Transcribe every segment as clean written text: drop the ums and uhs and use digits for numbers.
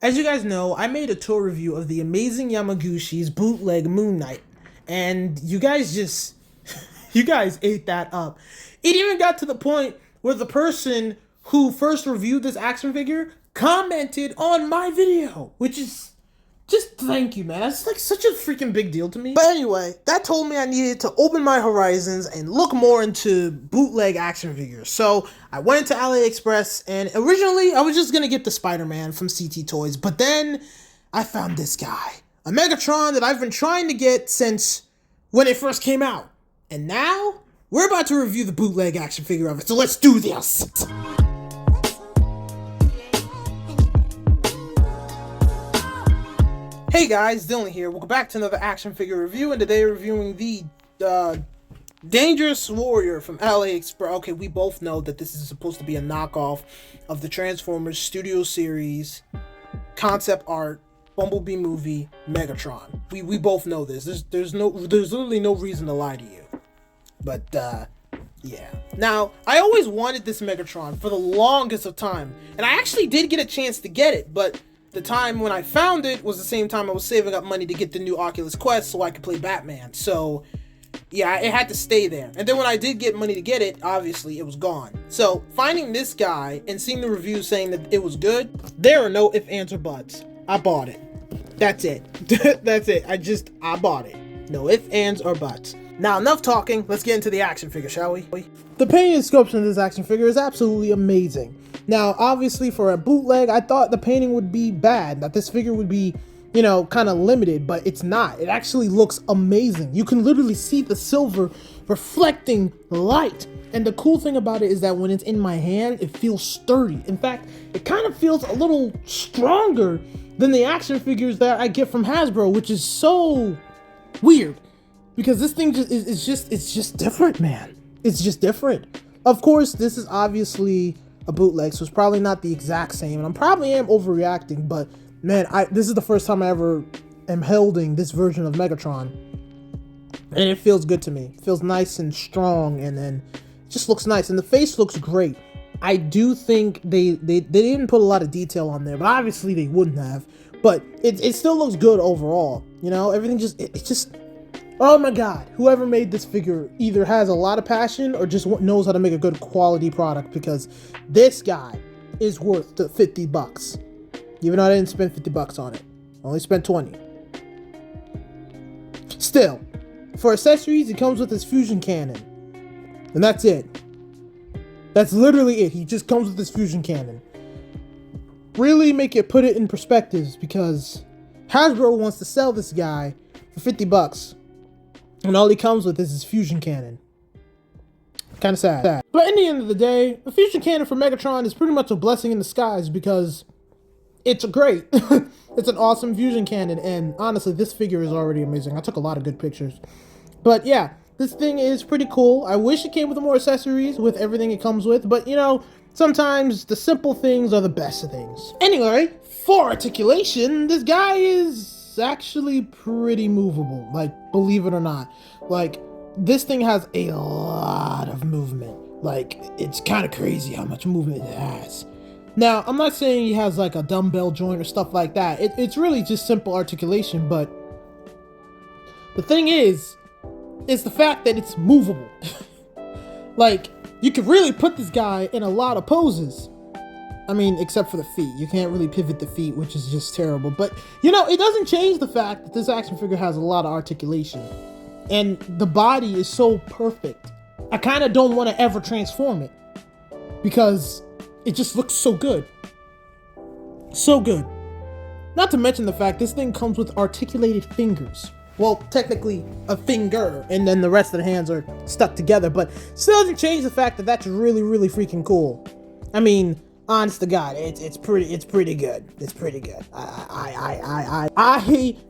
As you guys know, I made a tour review of the amazing Yamagushi's bootleg Moon Knight, and you guys just, you guys ate that up. It even got to the point where the person who first reviewed this action figure commented on my video, which is just thank you, man. That's like such a freaking big deal to me. But anyway, that told me I needed to open my horizons and look more into bootleg action figures. So I went to AliExpress, and originally I was just gonna get the Spider-Man from CT Toys, but then I found this guy, a Megatron that I've been trying to get since when it first came out. And now we're about to review the bootleg action figure of it. So let's do this. Hey guys, Dylan here. Welcome back to another action figure review, and today we're reviewing the Dangerous Warrior from AliExpress. Okay, we both know that this is supposed to be a knockoff of the Transformers Studio Series concept art Bumblebee movie Megatron. We both know this. There's literally no reason to lie to you. But yeah. Now, I always wanted this Megatron for the longest of time, and I actually did get a chance to get it, but the time when I found it was the same time I was saving up money to get the new Oculus Quest so I could play Batman. So, yeah, it had to stay there. And then when I did get money to get it, obviously it was gone. So, finding this guy and seeing the reviews saying that it was good, there are no ifs, ands, or buts. I bought it. That's it. That's it. I bought it. No ifs, ands, or buts. Now, enough talking. Let's get into the action figure, shall we? The painting and sculpture of this action figure is absolutely amazing. Now, obviously, for a bootleg, I thought the painting would be bad, that this figure would be, you know, kind of limited, but it's not. It actually looks amazing. You can literally see the silver reflecting light. And the cool thing about it is that when it's in my hand, it feels sturdy. In fact, it kind of feels a little stronger than the action figures that I get from Hasbro, which is so weird. Because this thing it's just different, man. It's just different. Of course, this is obviously a bootleg, so it's probably not the exact same, and I probably am overreacting, but man, this is the first time I ever am holding this version of Megatron, and it feels good to me. It feels nice and strong, and then it just looks nice, and the face looks great. I do think they didn't put a lot of detail on there, but obviously they wouldn't have, but it still looks good overall. You know, everything just oh my god, whoever made this figure either has a lot of passion or just knows how to make a good quality product, because this guy is worth the 50 bucks. Even though I didn't spend 50 bucks on it. I only spent 20. Still, for accessories, he comes with his fusion cannon. And that's it. That's literally it. He just comes with his fusion cannon. Really put it in perspectives, because Hasbro wants to sell this guy for 50 bucks. And all he comes with is his fusion cannon. Kind of sad. But in the end of the day, a fusion cannon for Megatron is pretty much a blessing in disguise, because it's great. It's an awesome fusion cannon, and honestly, this figure is already amazing. I took a lot of good pictures. But yeah, this thing is pretty cool. I wish it came with more accessories with everything it comes with, but you know, sometimes the simple things are the best of things. Anyway, for articulation, this guy is actually pretty movable, like, believe it or not. Like, this thing has a lot of movement. Like, it's kind of crazy how much movement it has. Now, I'm not saying he has like a dumbbell joint or stuff like that. It's really just simple articulation, but the thing is the fact that it's movable. Like, you could really put this guy in a lot of poses. I mean, except for the feet. You can't really pivot the feet, which is just terrible. But, you know, it doesn't change the fact that this action figure has a lot of articulation. And the body is so perfect. I kind of don't want to ever transform it, because it just looks so good. So good. Not to mention the fact this thing comes with articulated fingers. Well, technically a finger, and then the rest of the hands are stuck together. But still doesn't change the fact that that's really, really freaking cool. I mean, honest to God, it's pretty good. It's pretty good. I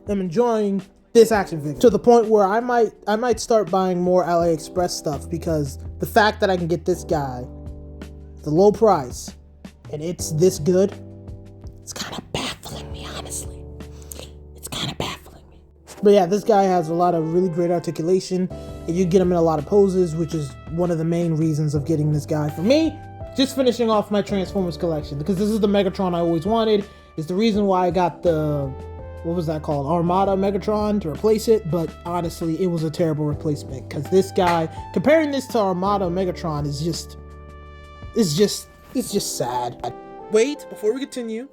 am enjoying this action figure to the point where I might start buying more AliExpress stuff, because the fact that I can get this guy, the low price, and it's this good, it's kind of baffling me, honestly. It's kind of baffling me. But yeah, this guy has a lot of really great articulation, and you get him in a lot of poses, which is one of the main reasons of getting this guy. For me, just finishing off my Transformers collection, because this is the Megatron I always wanted, It's the reason why I got the, what was that called? Armada Megatron to replace it, but honestly, it was a terrible replacement because this guy, comparing this to Armada Megatron is just, it's just sad. Wait, before we continue,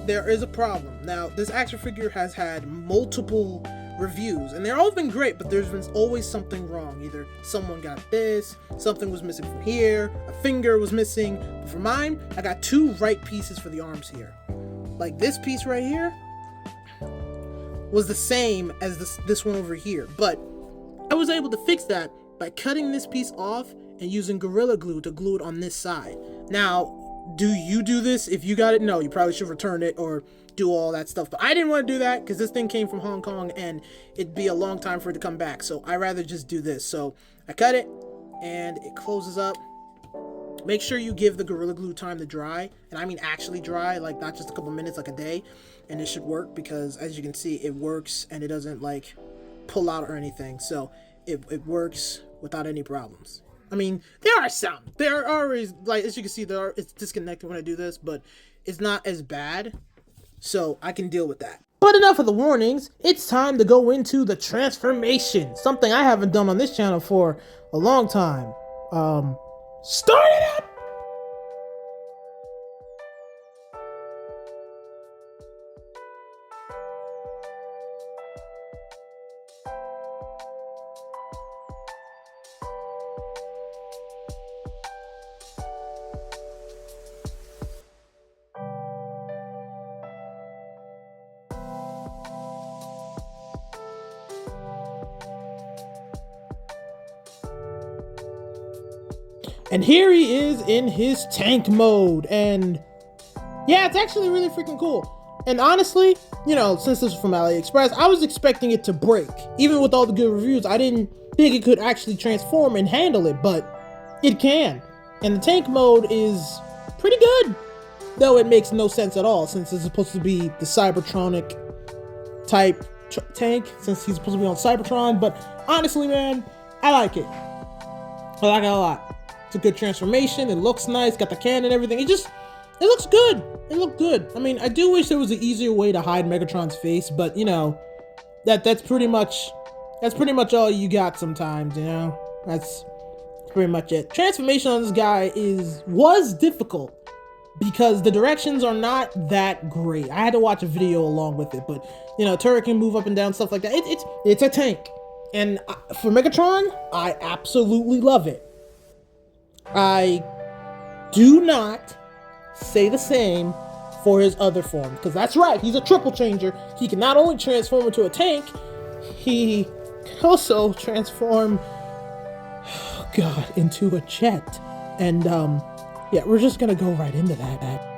there is a problem. Now, this action figure has had multiple reviews, and they've all been great, but there's been always something wrong. Either someone got this, something was missing from here, a finger was missing. But for mine, I got 2 right pieces for the arms here. Like this piece right here was the same as this one over here, but I was able to fix that by cutting this piece off and using Gorilla Glue to glue it on this side. Now, do you do this if you got it? No, you probably should return it or do all that stuff. But I didn't want to do that because this thing came from Hong Kong and it'd be a long time for it to come back. So I rather just do this. So I cut it and it closes up. Make sure you give the Gorilla Glue time to dry. And I mean actually dry, like not just a couple minutes, like a day. And it should work because as you can see, it works and it doesn't like pull out or anything. So it works without any problems. I mean, there are some. There are always, like, as you can see, it's disconnected when I do this, but it's not as bad, so I can deal with that. But enough of the warnings. It's time to go into the transformation. Something I haven't done on this channel for a long time. Start it up! And here he is in his tank mode, and yeah, it's actually really freaking cool. And honestly, you know, since this was from AliExpress, I was expecting it to break. Even with all the good reviews, I didn't think it could actually transform and handle it, but it can. And the tank mode is pretty good, though it makes no sense at all since it's supposed to be the Cybertronic type tank, since he's supposed to be on Cybertron. But honestly, man, I like it. I like it a lot. It's a good transformation. It looks nice. Got the cannon and everything. It looks good. It looked good. I mean, I do wish there was an easier way to hide Megatron's face, but you know, that's pretty much all you got sometimes, you know? That's pretty much it. Transformation on this guy was difficult because the directions are not that great. I had to watch a video along with it, but you know, turret can move up and down, stuff like that. It's a tank. And for Megatron, I absolutely love it. I do not say the same for his other form, because that's right, he's a triple changer. He can not only transform into a tank, he can also transform, oh God, into a jet. And yeah, we're just gonna go right into that.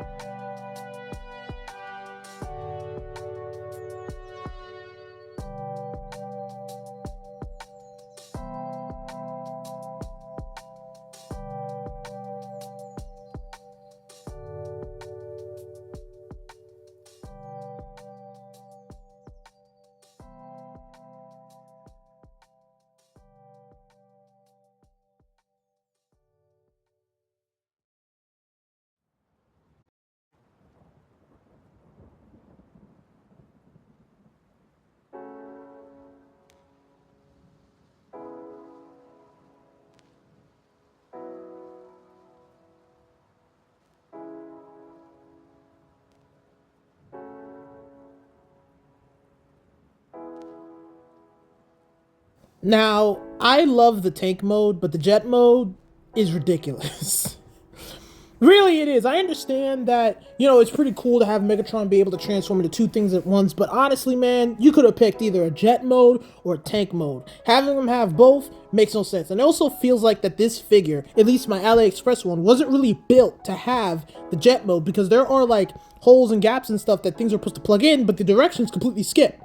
Now, I love the tank mode, but the jet mode is ridiculous. Really, it is. I understand that, you know, it's pretty cool to have Megatron be able to transform into 2 things at once, but honestly, man, you could have picked either a jet mode or a tank mode. Having them have both makes no sense. And it also feels like that this figure, at least my AliExpress one, wasn't really built to have the jet mode, because there are like holes and gaps and stuff that things are supposed to plug in, but the directions completely skip.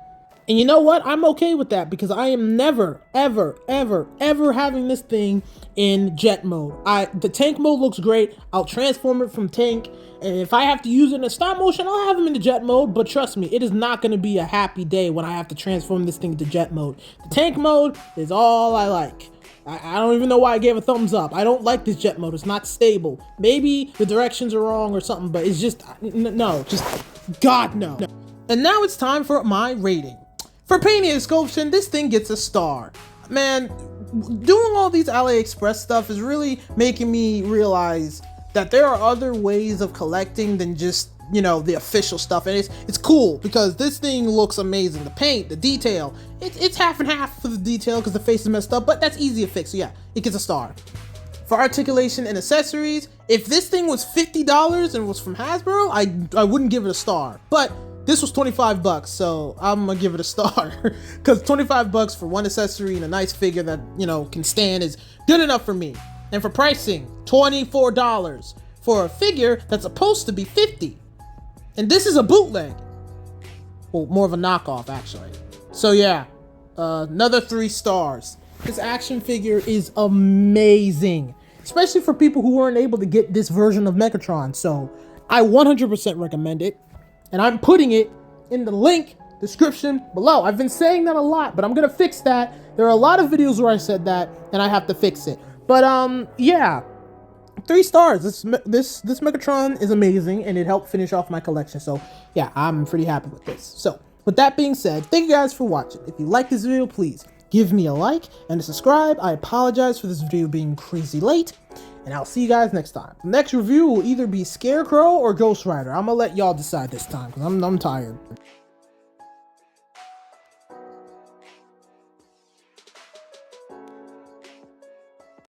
And you know what? I'm okay with that, because I am never, ever, ever, ever having this thing in jet mode. The tank mode looks great. I'll transform it from tank, and if I have to use it in stop motion, I'll have him in the jet mode. But trust me, it is not going to be a happy day when I have to transform this thing to jet mode. The tank mode is all I like. I don't even know why I gave a thumbs up. I don't like this jet mode. It's not stable. Maybe the directions are wrong or something, but it's just, no, just God, no. And now it's time for my rating. For painting and sculpting, this thing gets a star. Man, doing all these AliExpress stuff is really making me realize that there are other ways of collecting than just, you know, the official stuff. And it's cool because this thing looks amazing. The paint, the detail, it's half and half for the detail because the face is messed up, but that's easy to fix. So yeah, it gets a star. For articulation and accessories, if this thing was $50 and was from Hasbro, I wouldn't give it a star. But this was 25 bucks, so I'm gonna give it a star. Because 25 bucks for one accessory and a nice figure that, you know, can stand is good enough for me. And for pricing, $24 for a figure that's supposed to be $50. And this is a bootleg. Well, more of a knockoff, actually. So yeah, another 3 stars. This action figure is amazing, especially for people who weren't able to get this version of Mechatron. So I 100% recommend it. And I'm putting it in the link description below. I've been saying that a lot, but I'm gonna fix that. There are a lot of videos where I said that, and I have to fix it. But yeah, 3 stars. This Mechatron is amazing, and it helped finish off my collection. So yeah, I'm pretty happy with this. So with that being said, thank you guys for watching. If you like this video, please give me a like and a subscribe. I apologize for this video being crazy late. And I'll see you guys next time. The next review will either be Scarecrow or Ghost Rider. I'm gonna let y'all decide this time because I'm tired.